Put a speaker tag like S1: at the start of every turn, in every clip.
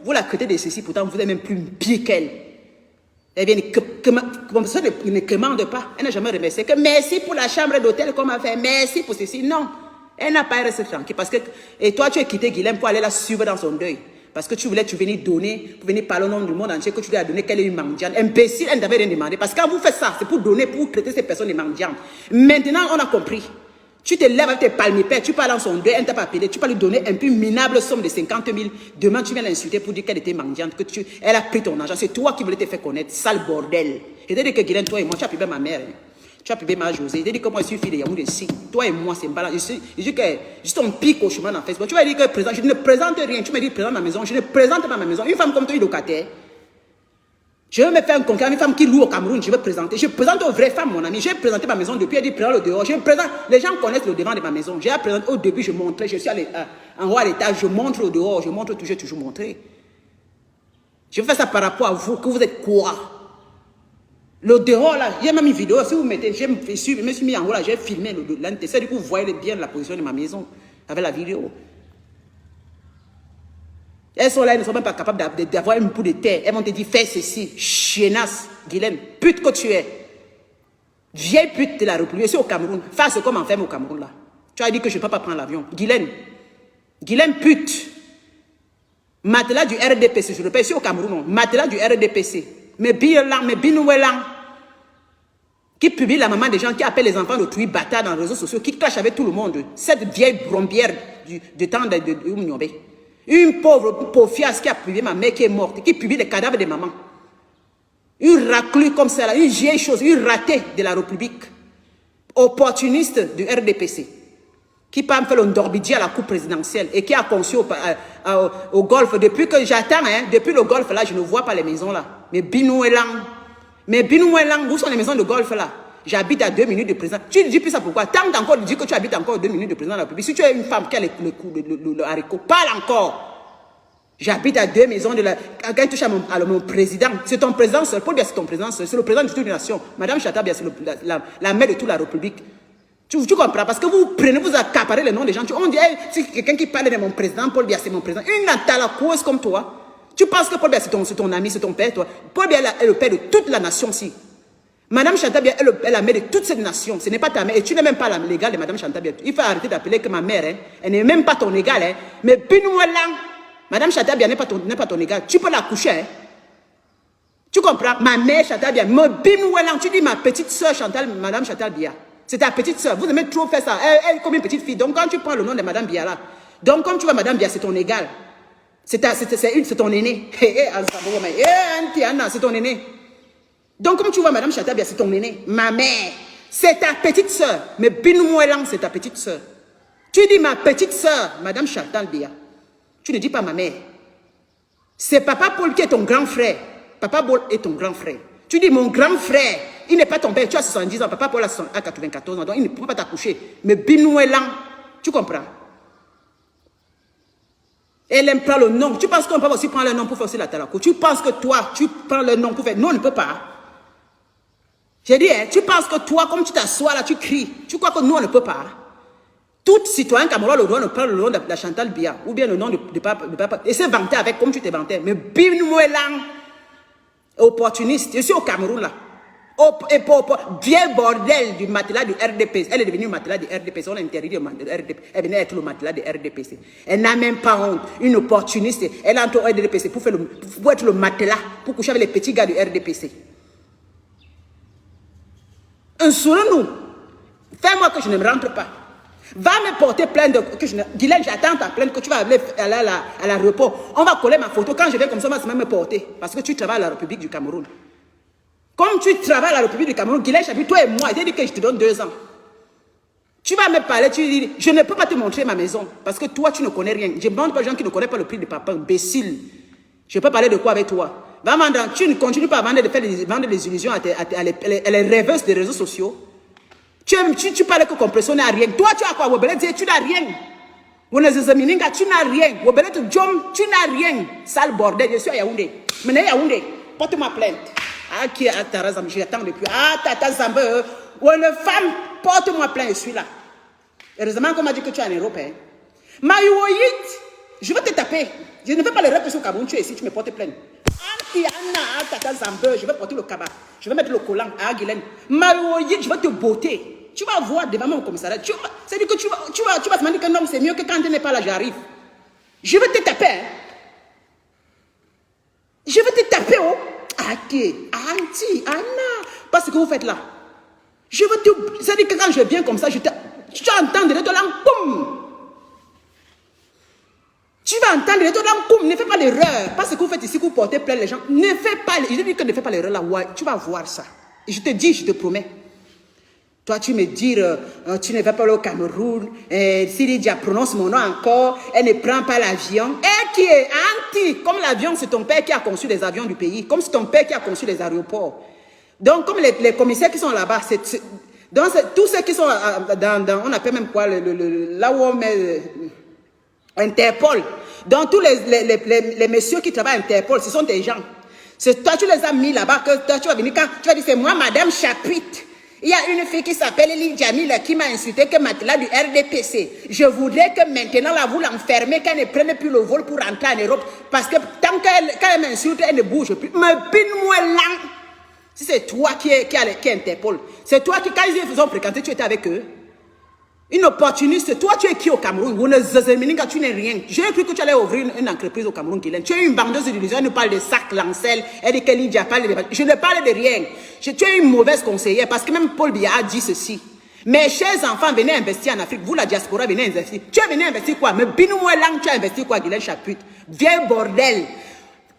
S1: vous la traitez de ceci, pourtant vous êtes même plus pire qu'elle. Elle vient comme ça, ne commande pas. Elle n'a jamais remercié que merci pour la chambre d'hôtel qu'on m'a fait, merci pour ceci. Non, elle n'a pas resté tranquille. Parce que, et toi, tu as quitté Guilhem pour aller la suivre dans son deuil. Parce que tu voulais venir donner, pour venir parler au nom du monde entier, que tu lui as donné qu'elle est une mendiante. Imbécile, elle n'avait rien demandé. Parce que quand vous faites ça, c'est pour donner, pour traiter ces personnes de mendiantes. Maintenant, on a compris. Tu te lèves avec tes palmipèdes, tu parles dans son deuil, elle ne t'a pas appelé, tu peux lui donner un peu minable somme de 50 000. Demain, tu viens l'insulter pour dire qu'elle était mendiante, elle a pris ton argent. C'est toi qui voulais te faire connaître, sale bordel. Je t'ai dit que Guilhem, toi et moi, tu as pibé ma mère. Tu as pibé ma José. Je t'ai dit que moi, je suis fille de Yaoundé. Toi et moi, c'est un balance. Je dis que je suis ton pic au chemin dans Facebook. Tu vas dire que je ne présente rien. Tu me dis présente ma maison. Je ne présente pas ma maison. Une femme comme toi, il est locataire. Je veux me faire un concret, une femme qui loue au Cameroun, je veux présenter. Je présente aux vraies femmes, mon ami. J'ai présenté ma maison depuis, elle dit présente le dehors. Je présente, les gens connaissent le devant de ma maison. J'ai présenté au début, je montrais, je suis en haut à l'étage, je montre au dehors, je montre toujours, j'ai toujours montré. Je fais ça par rapport à vous, que vous êtes quoi? Le dehors là, j'ai même une vidéo, si vous mettez, je me suis mis en haut là, j'ai filmé l'intérieur, du coup vous voyez bien la position de ma maison avec la vidéo. Elles sont là, elles ne sont même pas capables d'avoir un bout de terre. Elles vont te dire, fais ceci, chiennasse, Guilhem, pute que tu es. Vieille pute de la République, je suis au Cameroun. Fais ce qu'on m'enferme au Cameroun là. Tu as dit que je ne peux pas prendre l'avion. Guilhem, pute. Matelas du RDPC, je le paye, je suis au Cameroun. Matelas du RDPC. Mais Binouelang, qui publie la maman des gens, qui appelle les enfants de tuer bâtard dans les réseaux sociaux, qui clash avec tout le monde. Cette vieille brombière du temps de Oumniobé. Une pauvre fiasse qui a publié ma mère qui est morte, qui publie les cadavres de maman. Une raclue comme ça, une vieille chose, une ratée de la République. Opportuniste du RDPC. Qui peut me faire le ndorbidier à la coupe présidentielle et qui a conçu au golf. Depuis que j'attends, depuis le golf là, je ne vois pas les maisons là. Mais Binouelang, où sont les maisons de golf là? J'habite à 2 minutes de président. Tu dis plus ça pourquoi? Tant encore de dire que tu habites encore 2 minutes de président de la République. Si tu es une femme qui a le haricot, parle encore. J'habite à 2 maisons de la... Quand tu touches à mon président, c'est ton président seul. Paul Biya, c'est ton président seul. C'est le président de toute une nation. Madame Chata Biya, c'est la mère de toute la République. Tu comprends? Parce que vous prenez, vous accaparez les noms des gens. On dit, hey, c'est quelqu'un qui parle de mon président, Paul Biya, c'est mon président. Une natalacoise comme toi. Tu penses que Paul Biya, c'est ton ami, c'est ton père, toi. Paul Biya est le père de toute la nation aussi. Madame Chata Biya est la mère de toute cette nation. Ce n'est pas ta mère. Et tu n'es même pas l'égale de Madame Chata Biya. Il faut arrêter d'appeler que ma mère, elle n'est même pas ton égale. Mais Binouelang, Madame Chata Biya n'est pas ton égale. Tu peux la coucher. Tu comprends? Ma mère Chata Biya, Binouelang, tu dis ma petite soeur Chantal, Madame Chata Biya. C'est ta petite soeur. Vous aimez trop faire ça. Elle est comme une petite fille. Donc quand tu prends le nom de Madame Biya là, donc comme tu vois Madame Biya, c'est ton égal. C'est ton aîné. C'est ton aîné. Donc, comme tu vois, Madame Chata Biya, c'est ton aîné. Ma mère, c'est ta petite soeur. Mais Binouelang, c'est ta petite soeur. Tu dis ma petite soeur, Madame Chata Biya. Tu ne dis pas ma mère. C'est Papa Paul qui est ton grand frère. Papa Paul est ton grand frère. Tu dis mon grand frère, il n'est pas ton père. Tu as 70 ans, Papa Paul a 94 ans. Donc, il ne peut pas t'accoucher. Mais Binouelang, tu comprends? Elle aime prendre le nom. Tu penses qu'on peut aussi prendre le nom pour faire aussi la talako? Tu penses que toi, tu prends le nom pour faire... Non, on ne peut pas. J'ai dit, tu penses que toi, comme tu t'assois là, tu cries. Tu crois que nous, on ne peut pas. Tout citoyen camerounais le droit de prendre le nom de la Chantal Biya ou bien le nom de papa. Et c'est vanté avec comme tu t'es vanté. Mais Binouelang, opportuniste. Je suis au Cameroun là. Vieille bordel du matelas du RDPC. Elle est devenue matelas du RDPC. On a interdit le RDPC. Elle venait être le matelas du RDPC. Elle n'a même pas honte. Une opportuniste. Elle entre au RDPC pour être le matelas, pour coucher avec les petits gars du RDPC. Insulons-nous. Fais-moi que je ne me rentre pas. Va me porter plainte de... Guilhem, j'attends ta plainte que tu vas aller à l'aéroport. On va coller ma photo. Quand je vais comme ça, on va me porter. Parce que tu travailles à la République du Cameroun. Comme tu travailles à la République du Cameroun, Guilhem, toi et moi, j'ai dit que je te donne 2 ans. Tu vas me parler, tu dis, je ne peux pas te montrer ma maison. Parce que toi, tu ne connais rien. Je ne demande pas aux gens qui ne connaissent pas le prix de papa, imbécile. Je peux parler de quoi avec toi? Tu ne continues pas à vendre des illusions à les rêveuses des réseaux sociaux. Tu parles que compression n'a rien. Toi, tu as quoi? Tu n'as rien. Tu n'as rien. Tu n'as rien. Sale bordel, je suis à Yaoundé. Mais Yaoundé, porte-moi plainte. Ah, qui est à Tarazam? J'attends depuis. Ah, Tata Zambé. Ou une femme, porte-moi plainte, je suis là. Heureusement qu'on m'a dit que tu es en Europe. Maïwoyit, Je vais te taper. Je ne fais pas l'erreur que au Cameroun, tu es ici, tu me portes plainte. Je vais porter le cabas. Je vais mettre le collant à Guylaine. Je vais te botter. Tu vas voir devant mon commissariat. C'est-à-dire que tu vas se demander que non, c'est mieux que quand tu n'es pas là, j'arrive. Je vais te taper. Hein. Je vais te taper. Oh. Anti, Anna. Pas ce que vous faites là. Je vais te... C'est-à-dire que quand je viens comme ça, tu vas entendre les deux langues. Boum. Tu vas entendre les deux langues. Boum. Ne fais pas l'erreur. Pas ce que vous faites ici, que vous portez plainte les gens. Ne fais pas... Je dis que ne fais pas l'erreur là. Ouais, tu vas voir ça. Et je te dis, je te promets. Toi, tu me dis, tu ne vas pas aller au Cameroun. Si Lydia prononce mon nom encore, elle ne prend pas l'avion. Elle qui est anti. Comme l'avion, c'est ton père qui a conçu les avions du pays. Comme c'est ton père qui a conçu les aéroports. Donc, comme les commissaires qui sont là-bas, tous ceux qui sont on appelle même quoi, là où on met Interpol. Donc, tous les messieurs qui travaillent à Interpol, ce sont des gens. Toi, tu les as mis là-bas, que toi, tu vas venir quand tu vas dire, c'est moi, Madame Chapitre. Il y a une fille qui s'appelle Elie Jamil qui m'a insulté que Matla du RDPC. Je voudrais que maintenant, là, vous l'enfermez, qu'elle ne prenne plus le vol pour rentrer en Europe. Parce que tant qu'elle m'insulte, elle ne bouge plus. Me pine-moi là. Si c'est toi qui est Interpol, c'est toi qui, quand ils ont fréquenté, tu étais avec eux. Une opportuniste, toi tu es qui au Cameroun? Tu n'es rien. J'ai cru que tu allais ouvrir une entreprise au Cameroun, Guylaine. Tu es une bandeuse d'illusion, elle nous parle de sac, lancel, elle dit qu'elle parle de... Je ne parle de rien. Tu es une mauvaise conseillère parce que même Paul Biya a dit ceci. Mes chers enfants, venez investir en Afrique. Vous, la diaspora, venez investir. Tu es venu investir quoi? Mais binou-moi lang, tu as investi quoi, Guylaine Chaputte? Vieux bordel.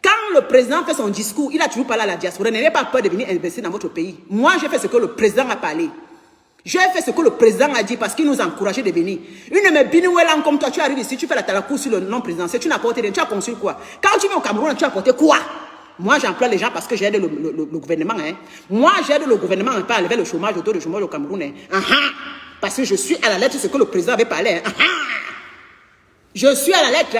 S1: Quand le président fait son discours, il a toujours parlé à la diaspora. N'ayez pas peur de venir investir dans votre pays. Moi, j'ai fait ce que le président a parlé. J'ai fait ce que le président a dit parce qu'il nous a encouragé de venir. Une de mes binouelans comme toi, tu arrives ici, tu fais la talakou sur le nom présidentiel, tu n'as apporté rien, tu as conçu quoi? Quand tu viens au Cameroun, tu as apporté quoi? Moi, j'emploie les gens parce que j'aide le gouvernement. Hein. Moi, j'aide le gouvernement pas à lever le chômage, le taux de chômage au Cameroun. Hein. Parce que je suis à la lettre de ce que le président avait parlé. Hein. Je suis à la lettre.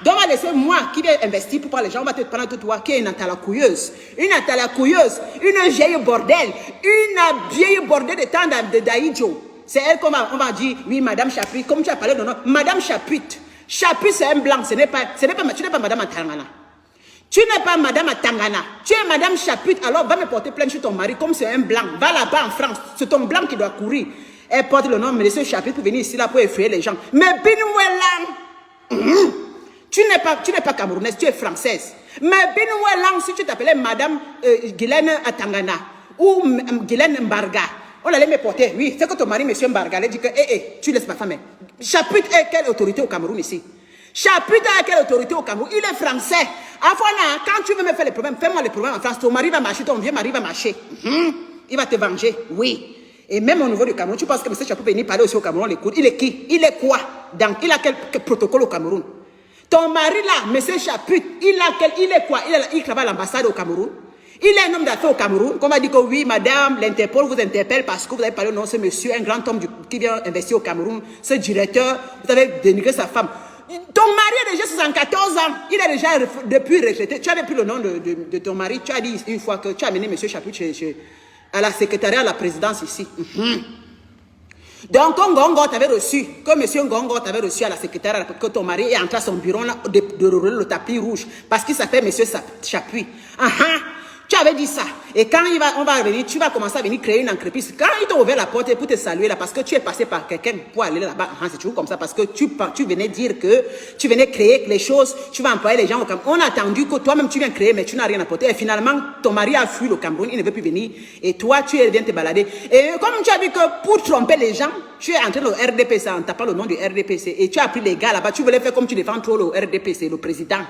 S1: Donc, on va laisser moi qui vais investir pour parler les gens. On va te prendre toi qui est une atalakouilleuse. Une atalakouilleuse. Une vieille bordel. Une vieille bordel de temps d'Aïdjo. C'est elle qu'on va dire, oui, Madame Chaputte. Comme tu as parlé de nom, Madame Chaputte. Chaputte, c'est un blanc. Tu n'es pas Madame Atangana. Tu n'es pas Madame Atangana. Tu es Madame Chaputte. Alors, va me porter plainte sur ton mari. Comme c'est un blanc. Va là-bas en France. C'est ton blanc qui doit courir. Elle porte le nom de M. Chapitre pour venir ici là pour effrayer les gens. Mais Binouelang, tu n'es pas camerounaise, tu es française. Mais Binouelang, si tu t'appelais Madame Guylaine Atangana ou Guylaine Mbarga, on allait me porter. Oui, c'est que ton mari, M. Mbarga, elle dit que tu laisses ma femme. Chapitre est quelle autorité au Cameroun ici? Chapitre a quelle autorité au Cameroun? Il est français. Enfin, quand tu veux me faire les problèmes, fais-moi les problèmes en France. Ton mari va marcher, ton vieux mari va marcher. Il va te venger, oui. Et même au niveau du Cameroun, tu penses que M. Chapeau peut venir parler aussi au Cameroun, l'écoute. Il est qui? Il est quoi? Donc, il a quel protocole au Cameroun? Ton mari là, M. Chaputte, il est quoi? Il travaille à l'ambassade au Cameroun. Il est un homme d'affaires au Cameroun. Qu'on va dire que oui, madame, l'Interpol vous interpelle parce que vous avez parlé au nom de ce monsieur, un grand homme qui vient investir au Cameroun, ce directeur, vous avez dénigré sa femme. Ton mari a déjà 74 ans. Il est déjà depuis retraité. Tu avais pris le nom de ton mari. Tu as dit une fois que tu as amené M. Chaputte à la secrétariat à la présidence ici. Donc, quand Ngongo t'avait reçu, que M. Ngongo t'avait reçu à la secrétaire, que ton mari est entré à son bureau là, de rouler le tapis rouge, parce qu'il s'appelle M. Chapuis. Tu avais dit ça. Et quand on va venir, tu vas commencer à venir créer une entreprise. Quand ils t'ont ouvert la porte pour te saluer là, parce que tu es passé par quelqu'un pour aller là-bas, c'est toujours comme ça, parce que tu venais dire que tu venais créer les choses, tu vas employer les gens au Cameroun. On a attendu que toi-même tu viens créer, mais tu n'as rien apporté. Et finalement, ton mari a fui le Cameroun, il ne veut plus venir. Et toi, tu viens te balader. Et comme tu as vu que pour tromper les gens, tu es entré au RDPC en tapant le nom du RDPC. Et tu as pris les gars là-bas, tu voulais faire comme tu défends trop le RDPC, le président.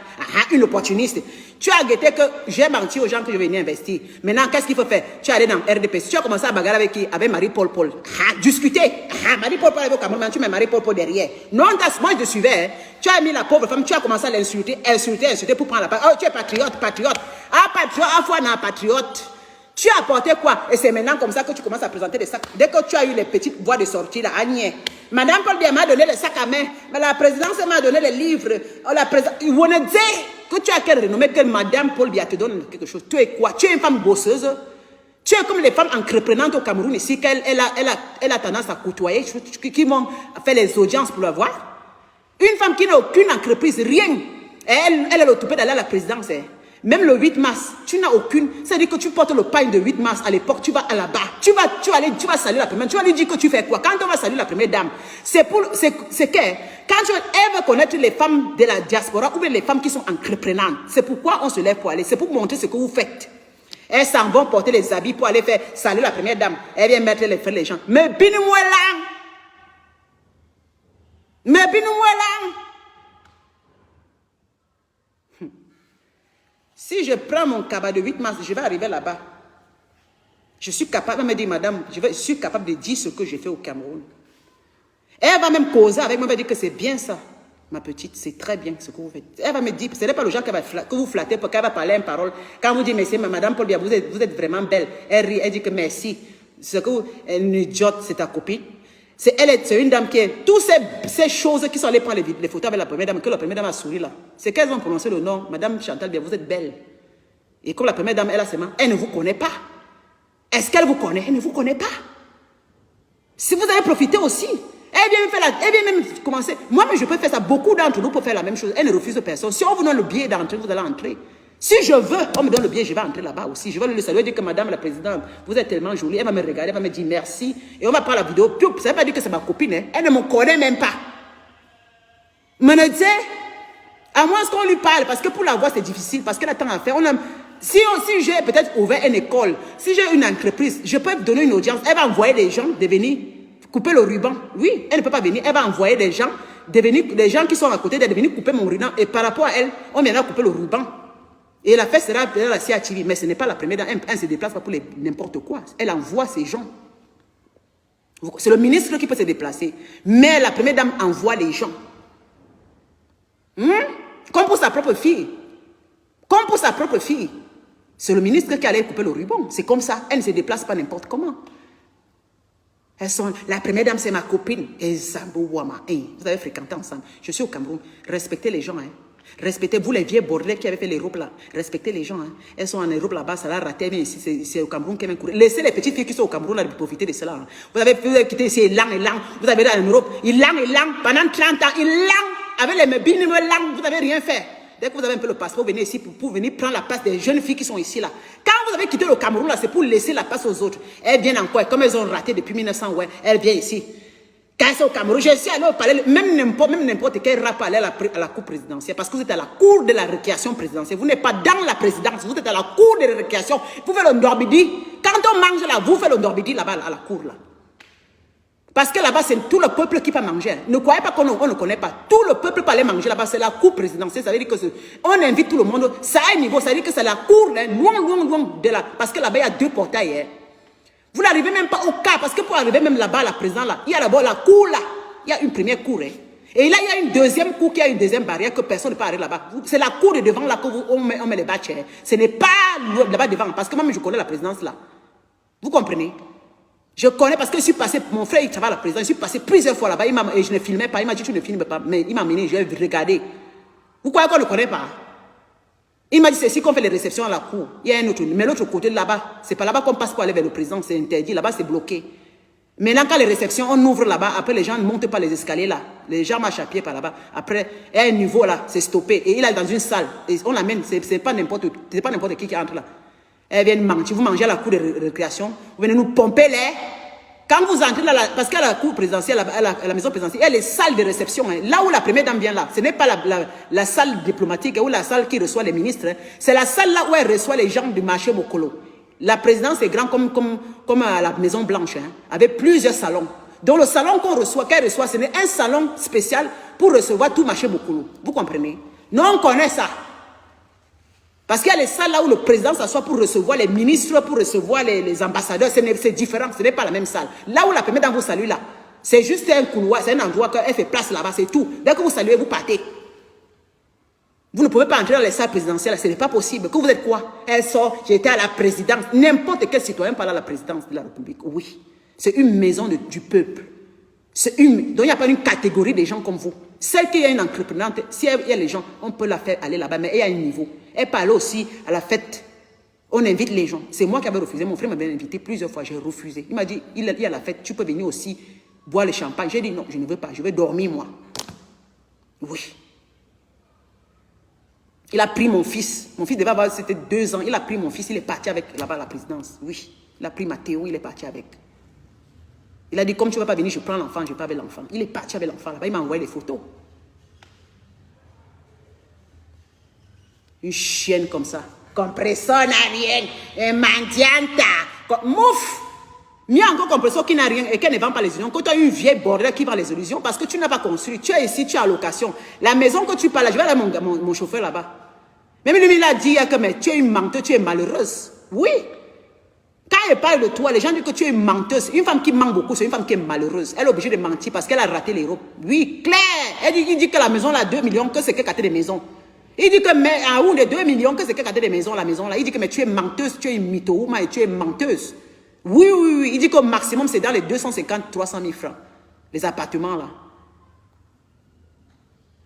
S1: Une opportuniste. Tu as guetté que j'ai menti aux gens que je venais investir. Maintenant, qu'est-ce qu'il faut faire? Tu es allé dans RDPC. Tu as commencé à bagarrer avec qui? Avec Marie-Paul Paul. Discuter. Marie-Paul Paul avec au Cameroun, tu mets Marie-Paul Paul derrière. Non, moi je te suivais. Hein. Tu as mis la pauvre femme, tu as commencé à l'insulter, insulter pour prendre la parole. Oh, tu es patriote. Patriote, à fois dans patriote. Tu as apporté quoi? Et c'est maintenant comme ça que tu commences à présenter des sacs. Dès que tu as eu les petites voies de sortie, là, Agnès. Madame Paul Biya m'a donné le sac à main. Mais la présidence m'a donné les livres. Vous ne dites que tu as quelle renommée que Madame Paul Biya te donne quelque chose. Tu es quoi? Tu es une femme bosseuse. Tu es comme les femmes entreprenantes au Cameroun ici, qu'elle a tendance à côtoyer, qui vont faire les audiences pour la voir. Une femme qui n'a aucune entreprise, rien. Elle est occupée d'aller à la présidence. Hein. Même le 8 mars, tu n'as aucune. C'est-à-dire que tu portes le pain de 8 mars à l'époque, tu vas à là-bas. Tu vas saluer la première. Tu vas lui dire que tu fais quoi? Quand on va saluer la première dame, c'est que quand elle veut connaître les femmes de la diaspora ou bien les femmes qui sont entreprenantes, c'est pourquoi on se lève pour aller. C'est pour montrer ce que vous faites. Elles s'en vont porter les habits pour aller faire saluer la première dame. Elle vient mettre les gens. Mais binoué là. Mais binoué là. Si je prends mon cabas de 8 mars, je vais arriver là-bas. Je suis capable, elle me dit, madame, je suis capable de dire ce que j'ai fait au Cameroun. Elle va même causer avec moi, elle va dire que c'est bien ça, ma petite, c'est très bien ce que vous faites. Elle va me dire, ce n'est pas le genre que vous flattez, pour qu'elle va parler une parole. Quand vous dites, merci, madame Paul Biya, vous êtes vraiment belle. Elle rit, elle dit que merci. Ce que vous, une idiote, c'est ta copine. C'est une dame qui est... Toutes ces choses qui sont allées prendre les photos avec la première dame, que la première dame a souri là. C'est qu'elles ont prononcé le nom. Madame Chantal Biya, vous êtes belle. Et comme la première dame, elle a ses mains, elle ne vous connaît pas. Est-ce qu'elle vous connaît? Elle ne vous connaît pas. Si vous avez profité aussi, elle vient même commencer. Moi-même, je peux faire ça. Beaucoup d'entre nous peuvent faire la même chose. Elle ne refuse personne. Si on vous donne le billet d'entrée, vous allez entrer. Si je veux, on me donne le billet, je vais entrer là-bas aussi. Je vais le saluer, dire que madame la présidente, vous êtes tellement jolie. Elle va me regarder, elle va me dire merci. Et on va prendre la vidéo. Ça ne veut pas dire que c'est ma copine. Hein. Elle ne me connaît même pas. Mais ne dit, à moins qu'on lui parle, parce que pour la voir, c'est difficile, parce qu'elle a tant à faire. Si j'ai peut-être ouvert une école, si j'ai une entreprise, je peux donner une audience. Elle va envoyer des gens de venir couper le ruban. Oui, elle ne peut pas venir. Elle va envoyer des gens, des gens qui sont à côté d'elle, de venir couper mon ruban. Et par rapport à elle, on viendra couper le ruban. Et la fête sera la CATV, mais ce n'est pas la première dame. Elle ne se déplace pas pour n'importe quoi. Elle envoie ses gens. C'est le ministre qui peut se déplacer. Mais la première dame envoie les gens. Comme pour sa propre fille. Comme pour sa propre fille. C'est le ministre qui allait couper le ruban. C'est comme ça. Elle ne se déplace pas n'importe comment. La première dame, c'est ma copine. Et Zambouama. Vous avez fréquenté ensemble. Je suis au Cameroun. Respectez les gens. Hein. Respectez, vous les vieux bordelais qui avaient fait les robes là. Respectez les gens. Hein. Elles sont en Europe là-bas, ça l'a raté. Mais ici, c'est au Cameroun qu'elles viennent courir. Laissez les petites filles qui sont au Cameroun là de profiter de cela. Hein. Vous avez quitté ici, lang. Vous avez été en Europe, lang. Pendant 30 ans, avec les mébines, lang. Vous n'avez rien fait. Dès que vous avez un peu le passeport, venez ici pour venir prendre la place des jeunes filles qui sont ici là. Quand vous avez quitté le Cameroun là, c'est pour laisser la place aux autres. Elles viennent encore, comme elles ont raté depuis 1900, ouais, elles viennent ici. Quand c'est au Cameroun, je suis allé au palais, même n'importe quel rap allait à la cour présidentielle, parce que vous êtes à la cour de la récréation présidentielle. Vous n'êtes pas dans la présidence, vous êtes à la cour de la récréation. Vous faites le Ndorbidi. Quand on mange là, vous faites le Ndorbidi là-bas à la cour là. Parce que là-bas, c'est tout le peuple qui peut manger. Ne croyez pas qu'on ne connaît pas. Tout le peuple peut aller manger là-bas. C'est la cour présidentielle. Ça veut dire qu'on invite tout le monde. Ça a un niveau. Ça veut dire que c'est la cour, hein, loin de là. Parce que là-bas, il y a 2 portails. Hein. Vous n'arrivez même pas au cas. Parce que pour arriver même là-bas, la présidente là, il y a d'abord la cour là. Il y a une première cour. Hein. Et là, il y a une deuxième cour qui a une deuxième barrière que personne ne peut arriver là-bas. C'est la cour de devant là qu'on met les bâches. Hein. Ce n'est pas là-bas devant. Parce que moi, je connais la présidence là. Vous comprenez? Je connais parce que je suis passé, mon frère il travaille à la présidence, je suis passé plusieurs fois là-bas, et je ne filmais pas, il m'a dit tu ne filmes pas, mais il m'a amené, je vais regarder. Vous croyez qu'on ne le connaît pas? Il m'a dit c'est ici qu'on fait les réceptions à la cour, il y a un autre, mais l'autre côté là-bas, c'est pas là-bas qu'on passe pour aller vers le président, c'est interdit, là-bas c'est bloqué. Maintenant quand les réceptions, on ouvre là-bas, après les gens ne montent pas les escaliers là, les gens marchent à pied par là-bas, après, il y a un niveau là, c'est stoppé, et il est dans une salle, et on l'amène, c'est pas n'importe qui entre là. Elles viennent manger. Vous mangez à la cour de récréation. Vous venez nous pomper l'air. Quand vous entrez là, parce qu'à la cour présidentielle, à la maison présidentielle, il y a les salles de réception. Hein. Là où la première dame vient là, ce n'est pas la salle diplomatique ou la salle qui reçoit les ministres. Hein. C'est la salle là où elle reçoit les gens du marché Mokolo. La présidence est grande comme à la Maison Blanche, hein, avec plusieurs salons. Donc le salon qu'elle reçoit, ce n'est un salon spécial pour recevoir tout marché Mokolo. Vous comprenez? Nous, on connaît ça. Parce qu'il y a les salles là où le président s'assoit pour recevoir les ministres, pour recevoir les ambassadeurs. C'est différent, ce n'est pas la même salle. Là où la première dame vous salue là, c'est juste un couloir, c'est un endroit qu'elle fait place là-bas, c'est tout. Dès que vous saluez, vous partez. Vous ne pouvez pas entrer dans les salles présidentielles, ce n'est pas possible. Que vous êtes quoi? Elle sort, j'étais à la présidence. N'importe quel citoyen parle à la présidence de la République. Oui, c'est une maison du peuple. Donc il n'y a pas une catégorie de gens comme vous. Celle qui est une entreprenante, si il y a les gens, on peut la faire aller là-bas, mais il y a un niveau. Elle parle aussi à la fête. On invite les gens. C'est moi qui avais refusé. Mon frère m'avait invité plusieurs fois, j'ai refusé. Il m'a dit, il y a la fête, tu peux venir aussi boire le champagne. J'ai dit non, je ne veux pas, je vais dormir moi. Oui. Il a pris mon fils. Mon fils devait avoir, c'était 2 ans. Il a pris mon fils, il est parti avec là-bas à la présidence. Oui. Il a pris Mathéo, il est parti avec. Il a dit, comme tu ne vas pas venir, je prends l'enfant, je ne vais pas avec l'enfant. Il est parti avec l'enfant là-bas, il m'a envoyé les photos. Une chienne comme ça. Compresseur n'a rien. Un mendianta. Mouf. Mieux encore compresseur qui n'a rien et qui ne vend pas les illusions. Quand tu as une vieille bordelle qui vend les illusions parce que tu n'as pas construit. Tu es ici, tu es à location. La maison que tu parles, je vais aller mon chauffeur là-bas. Même lui, il a dit que mais tu es une menteuse, tu es malheureuse. Oui. Quand elle parle de toi, les gens disent que tu es une menteuse. Une femme qui ment beaucoup, c'est une femme qui est malheureuse. Elle est obligée de mentir parce qu'elle a raté l'Europe. Oui, clair. Il dit que la maison, là, 2 millions, que c'est que gâter des maisons. Il dit que, mais à où les 2 millions, que c'est que gâter des maisons, la maison, là. Il dit que, mais tu es menteuse, tu es une mytho-woman et tu es menteuse. Oui, oui, oui. Il dit qu'au maximum, c'est dans les 250, 300 000 francs. Les appartements, là.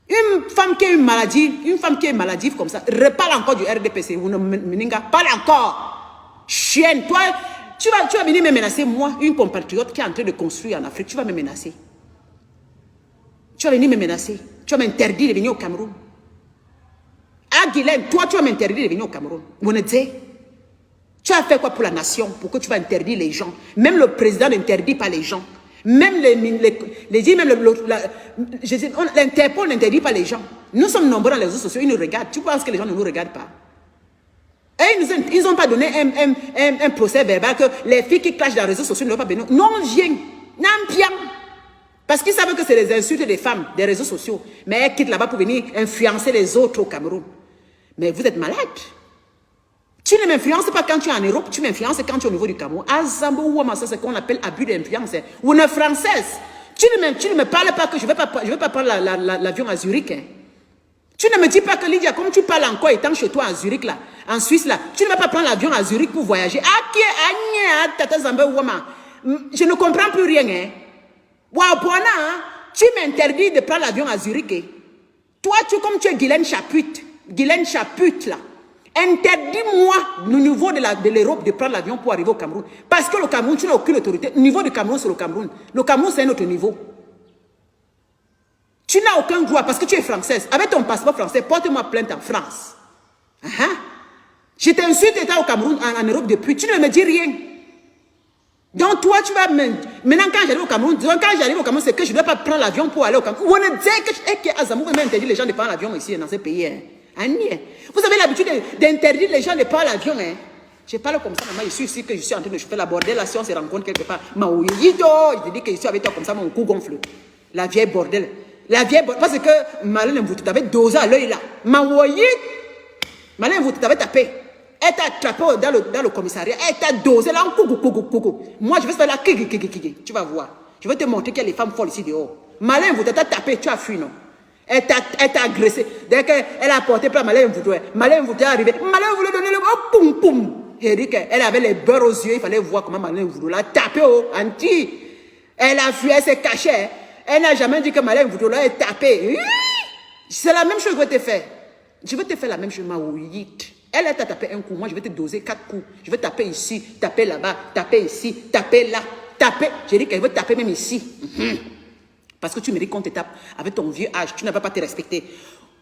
S1: Une femme qui a une maladie comme ça, reparle encore du RDPC. Vous ne meninga, parle encore. Chienne, toi, tu vas venir me menacer, moi, une compatriote qui est en train de construire en Afrique, tu vas me menacer. Tu vas venir me menacer. Tu vas m'interdire de venir au Cameroun. Ah, Guylaine, toi, tu vas m'interdire de venir au Cameroun. Vous ne dites, tu as fait quoi pour la nation, pour que tu vas interdire les gens? Même le président n'interdit pas les gens. Même l'Interpol n'interdit pas les gens. Nous sommes nombreux dans les réseaux sociaux, ils nous regardent. Tu penses que les gens ne nous regardent pas? Et ils n'ont pas donné un procès verbal que les filles qui clashent dans les réseaux sociaux ne vont pas venir. Non, viens. Non, viens. Parce qu'ils savent que c'est les insultes des femmes des réseaux sociaux. Mais elles quittent là-bas pour venir influencer les autres au Cameroun. Mais vous êtes malade. Tu ne m'influences pas quand tu es en Europe, tu m'influences quand tu es au niveau du Cameroun. Azambo Ouama, c'est ce qu'on appelle abus d'influence. Ou une française. Tu ne me parles pas que je ne vais pas prendre l'avion à Zurich. Hein. Tu ne me dis pas que Lydia, comme tu parles encore étant chez toi à Zurich, là, en Suisse, là, tu ne vas pas prendre l'avion à Zurich pour voyager. Je ne comprends plus rien. Hein. Tu m'interdis de prendre l'avion à Zurich. Hein. Toi, comme tu es Guylaine Chaput, là, interdis-moi au niveau de l'Europe de prendre l'avion pour arriver au Cameroun. Parce que le Cameroun, tu n'as aucune autorité. Au niveau du Cameroun, c'est le Cameroun. Le Cameroun, c'est un autre niveau. Tu n'as aucun droit parce que tu es française. Avec ton passeport français, porte-moi plainte en France. Je t'insulte, tu étais au Cameroun, en Europe depuis. Tu ne me dis rien. Donc toi, tu vas... Maintenant, quand j'arrive au Cameroun, c'est que je ne dois pas prendre l'avion pour aller au Cameroun. On ne dit que Azamou va interdire les gens de prendre l'avion ici, dans ce pays. Hein. Vous avez l'habitude d'interdire les gens de prendre l'avion. Hein. Je parle comme ça, maman, je suis ici que je suis en train de chauffer la bordelle. La science se rencontre quelque part. Je te dis que je suis avec toi comme ça, mon cou gonfle. La vieille bordelle. Parce que Malin vous t'avait dosé à l'œil là. Malin vous t'avait tapé. Elle t'a attrapé dans le commissariat. Elle t'a dosé là. Moi, je vais faire là. Tu vas voir. Je vais te montrer qu'il y a les femmes folles ici dehors. Malin vous t'a tapé. Tu as fui, non? Elle t'a agressé. Dès qu'elle a porté plein Malin vous t'est arrivé. Malin vous lui donner le poum poum. Elle avait les beurres aux yeux. Il fallait voir comment Malin vous l'a tapé. Anti. Elle a fui. Elle s'est cachée. Elle n'a jamais dit que Malin vous l'a tapé. C'est la même chose que je vais te faire. Je vais te faire la même chose, ma ouïte. Elle t'a tapé un coup. Moi, je vais te doser 4 coups. Je vais taper ici, taper là-bas, taper ici, taper là, taper. J'ai dit qu'elle veut taper même ici. Parce que tu mérites qu'on te tape avec ton vieux âge. Tu ne vas pas te respecter.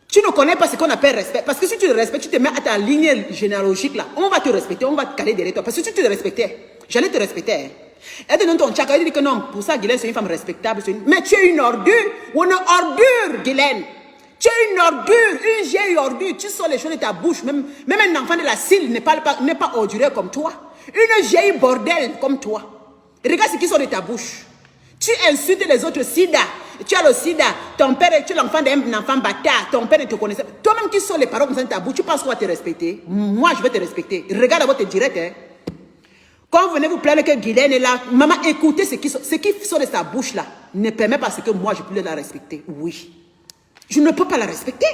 S1: Tu ne connais pas ce qu'on appelle respect. Parce que si tu le respectes, tu te mets à ta ligne généalogique là. On va te respecter, on va te caler derrière toi. Parce que si tu te respectais, j'allais te respecter. Hein. Elle te donne ton tchaka, elle dit que non, pour ça, Guylaine, c'est une femme respectable. Mais tu es une ordure. Ou une ordure, Guylaine. Tu es une ordure, une vieille ordure. Tu sors les choses de ta bouche. Même un enfant de la cile n'est pas orduré comme toi. Une vieille bordelle comme toi. Regarde ce qui sort de ta bouche. Tu insultes les autres sida. Tu as le sida. Ton père, tu es l'enfant d'un enfant bâtard. Ton père ne te connaissait pas. Toi-même qui sors les paroles comme ça de ta bouche, tu penses qu'on va te respecter? Moi, je vais te respecter. Regarde d'abord tes directs. Hein. Quand vous venez vous plaindre que Guylaine est là, maman, écoutez ce qui sort de sa bouche là. Ne permet pas ce que moi, je peux la respecter. Oui. Je ne peux pas la respecter.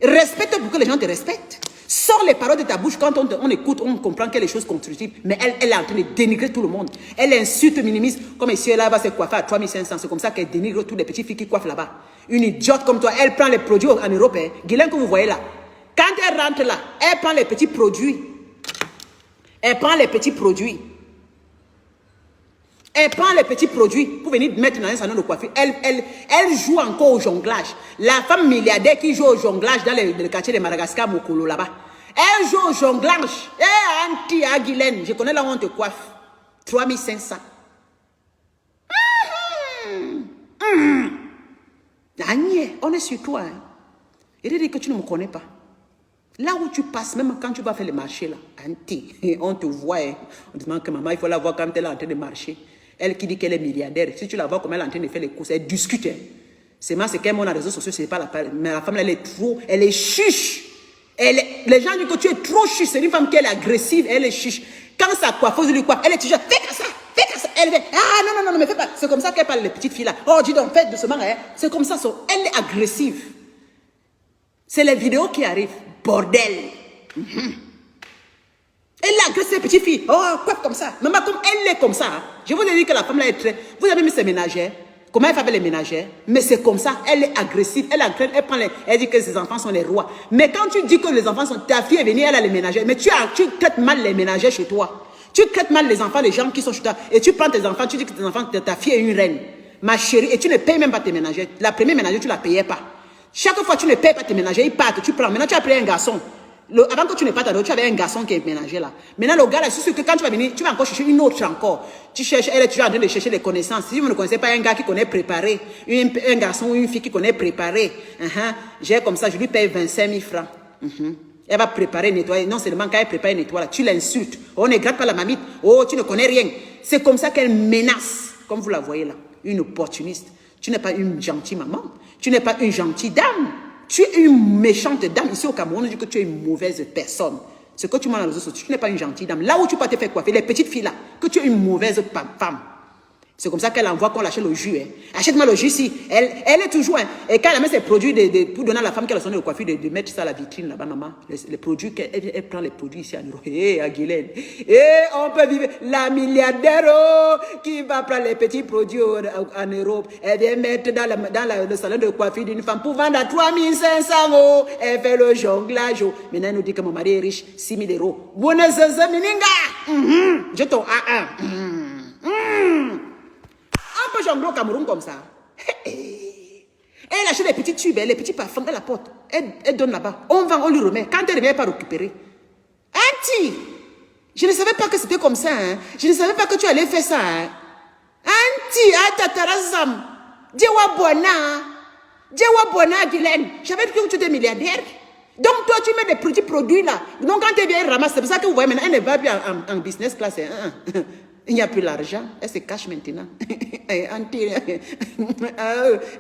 S1: Respecte pour que les gens te respectent. Sors les paroles de ta bouche. Quand on écoute, on comprend qu'il y a des choses constructives. Mais elle est en train de dénigrer tout le monde. Elle insulte, minimise. Comme ici, elle va se coiffer à 3500. C'est comme ça qu'elle dénigre toutes les petites filles qui coiffent là-bas. Une idiote comme toi, elle prend les produits en Europe. Hein. Guylaine que vous voyez là. Quand elle rentre là, elle prend les petits produits. Elle prend les petits produits. Elle prend les petits produits pour venir mettre dans un salon de coiffure. Elle joue encore au jonglage. La femme milliardaire qui joue au jonglage dans le quartier de Madagascar, Mokolo, là-bas. Elle joue au jonglage. Eh, Anti Aguilène, je connais là où on te coiffe. 3500. Agnès, on est sur toi. Hein. Il dit que tu ne me connais pas. Là où tu passes, même quand tu vas faire le marché, là, Anti, on te voit. Hein. On te demande que maman, il faut la voir quand elle est en train de marcher. Elle qui dit qu'elle est milliardaire. Si tu la vois comme elle est en train de faire les courses, elle discute. Hein. C'est moi, c'est qu'elle monte dans les réseaux sociaux, c'est pas la femme. Mais la femme, elle est trop, elle est chiche. Les gens disent que tu es trop chiche. C'est une femme qui est agressive, elle est chiche. Quand sa coiffeuse lui coiffe, elle est toujours, fais comme ça, fais comme ça. Elle fait, ah non, mais fais pas. C'est comme ça qu'elle parle, les petites filles là. Oh, dis donc, faites doucement. Hein. C'est comme ça, elle est agressive. C'est les vidéos qui arrivent. Bordel. Elle agresse ces petites filles. Oh, coiffe comme ça. Maman, comme elle est comme ça. Hein. Je vous ai dit que la femme là est très. Vous avez mis ses ménagères. Comment elle fait avec les ménagères? Mais c'est comme ça. Elle est agressive. Elle dit que ses enfants sont les rois. Mais quand tu dis que les enfants sont. Ta fille est venue, elle a les ménagères. Mais tu traites mal les ménagères chez toi. Tu traites mal les enfants, les gens qui sont chez toi. Et tu prends tes enfants, tu dis que tes enfants, ta fille est une reine. Ma chérie. Et tu ne payes même pas tes ménagères. La première ménagère, tu ne la payais pas. Chaque fois, tu ne payes pas tes ménagères. Ils partent, tu prends. Maintenant, tu as pris un garçon. Avant que tu ne partes, tu avais un garçon qui est ménager là. Maintenant, le gars là, c'est sûr que quand tu vas venir, tu vas encore chercher une autre encore. Tu cherches, elle est toujours en train de chercher les connaissances. Si vous ne connaissez pas un gars qui connaît préparer, un garçon ou une fille qui connaît préparer, j'ai comme ça, je lui paye 25 000 francs. Elle va préparer, nettoyer. Non seulement quand elle prépare et nettoie là, tu l'insultes. Oh, ne gratte pas la mamite. Oh, tu ne connais rien. C'est comme ça qu'elle menace, comme vous la voyez là, une opportuniste. Tu n'es pas une gentille maman. Tu n'es pas une gentille dame. Tu es une méchante dame. Ici au Cameroun, on dit que tu es une mauvaise personne. Ce que tu m'as dans les réseaux sociaux, tu n'es pas une gentille dame. Là où tu peux te faire coiffer, les petites filles là, que tu es une mauvaise femme. C'est comme ça qu'elle envoie qu'on l'achète le jus. Hein. Achète-moi le jus ici. Elle est toujours. Hein. Et quand elle met ses produits pour donner à la femme qui a le son de coiffure, de mettre ça à la vitrine là-bas, maman. Les produits, elle prend les produits ici à Europe. Hé, à Guylaine. Et on peut vivre. La milliardaire qui va prendre les petits produits en Europe. Elle vient mettre dans le salon de coiffure d'une femme pour vendre à 3500 €. Elle fait le jonglage. Maintenant, elle nous dit que mon mari est riche. 6 000 €. Je t'en on peut jongler au Cameroun comme ça. Elle achète les petits tubes, les petits parfums, elle apporte. Elle donne là-bas. On vend, on lui remet. Quand elle revient, elle pas récupérer. Auntie, je ne savais pas que c'était comme ça. Hein. Je ne savais pas que tu allais faire ça. Hein. Auntie, atatarazam. Djewa Bona, Guylaine. J'avais dit que tu étais milliardaire. Donc toi, tu mets des petits produits là. Donc quand tu viens, elle ramasse. C'est pour ça que vous voyez maintenant, elle ne va plus en business class. Hein. Il n'y a plus l'argent. Elle se cache maintenant.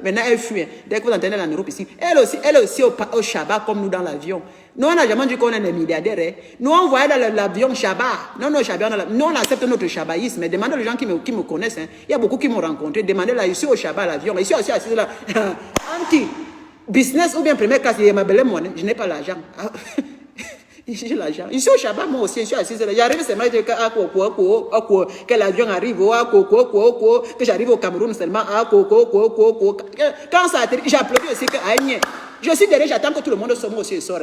S1: Maintenant, elle fuit. Dès que vous entendez en Europe ici, elle aussi au Shabbat comme nous dans l'avion. Nous, on n'a jamais dit qu'on est des milliardaires. Hein. Nous, on voyait dans l'avion Shabbat. Non, Shabbat, nous, on accepte notre Shabbatisme. Mais demandez aux gens qui me connaissent. Hein. Il y a beaucoup qui m'ont rencontré. Demandez là, ici au Shabbat, l'avion. Ici aussi, assis là. Anti-business ou bien première classe, il y a ma belle monnaie. Je n'ai pas l'argent. J'ai l'argent. Ici au Shabbat, moi aussi, je suis assise là. J'arrive seulement que l'avion arrive, que j'arrive au Cameroun seulement, quand ça atterrit, j'applaudis aussi que Agnès. Je suis derrière, j'attends que tout le monde soit moi aussi sort.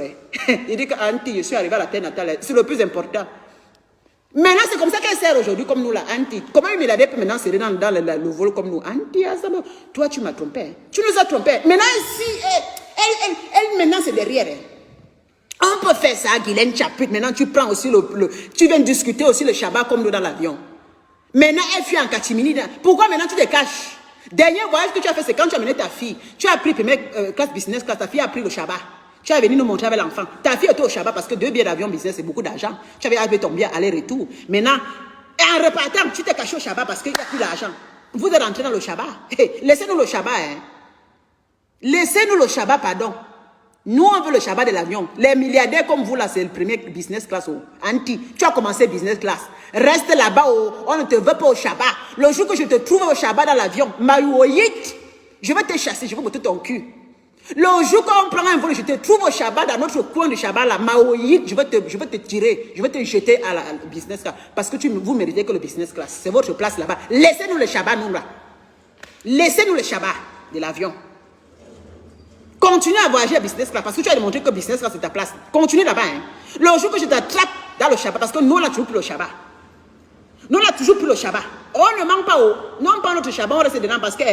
S1: Il dit que Anti, je suis arrivé à la terre natale. C'est le plus important. Maintenant, c'est comme ça qu'elle sert aujourd'hui, comme nous, là, Anti. Comment une milliardaire peut maintenant serrer dans le vol comme nous? Anti, toi, tu m'as trompé. Hein. Tu nous as trompé. Maintenant, ici, elle maintenant, c'est derrière. Hein. On peut faire ça, Guylaine Chaput. Maintenant, tu prends aussi tu viens discuter aussi le Shabbat comme nous dans l'avion. Maintenant, elle fuit en catimini. Pourquoi maintenant tu te caches? Dernier voyage que tu as fait, c'est quand tu as mené ta fille. Tu as pris première classe business class, ta fille a pris le Shabbat. Tu es venu nous montrer avec l'enfant. Ta fille était au Shabbat parce que 2 billets d'avion business, c'est beaucoup d'argent. Tu avais acheté ton billet aller-retour. Maintenant, en repartant, tu t'es caché au Shabbat parce qu'il n'y a plus d'argent. Vous êtes rentré dans le Shabbat. Hey, laissez-nous le Shabbat. Hein. Laissez-nous le Shabbat, pardon. Nous, on veut le Shabbat de l'avion. Les milliardaires comme vous, là, c'est le premier business class. Anti, tu as commencé business class. Reste là-bas, on ne te veut pas au Shabbat. Le jour que je te trouve au Shabbat dans l'avion, je vais te chasser, je vais botter ton cul. Le jour qu'on prend un vol, je te trouve au Shabbat, dans notre coin du Shabbat, là, je vais te tirer, je vais te jeter à la business class. Parce que vous méritez que le business class. C'est votre place là-bas. Laissez-nous le Shabbat, nous, là. Laissez-nous le Shabbat de l'avion. Continue à voyager à business class parce que tu as démontré que business class c'est ta place. Continue là-bas. Hein. Le jour que je t'attrape dans le Shabbat, parce que nous on a toujours plus le Shabbat. Nous on a toujours plus le Shabbat. On ne manque pas. Non, on prend notre Shabbat, on reste dedans parce que...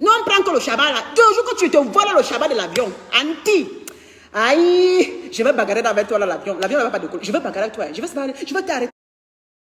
S1: Non, on prend que le Shabbat là. Toujours que tu te voles le Shabbat de l'avion. Anti. Aïe, je vais bagarrer avec toi là, l'avion. L'avion ne va pas décoller. Je vais bagarrer avec toi. Je vais t'arrêter.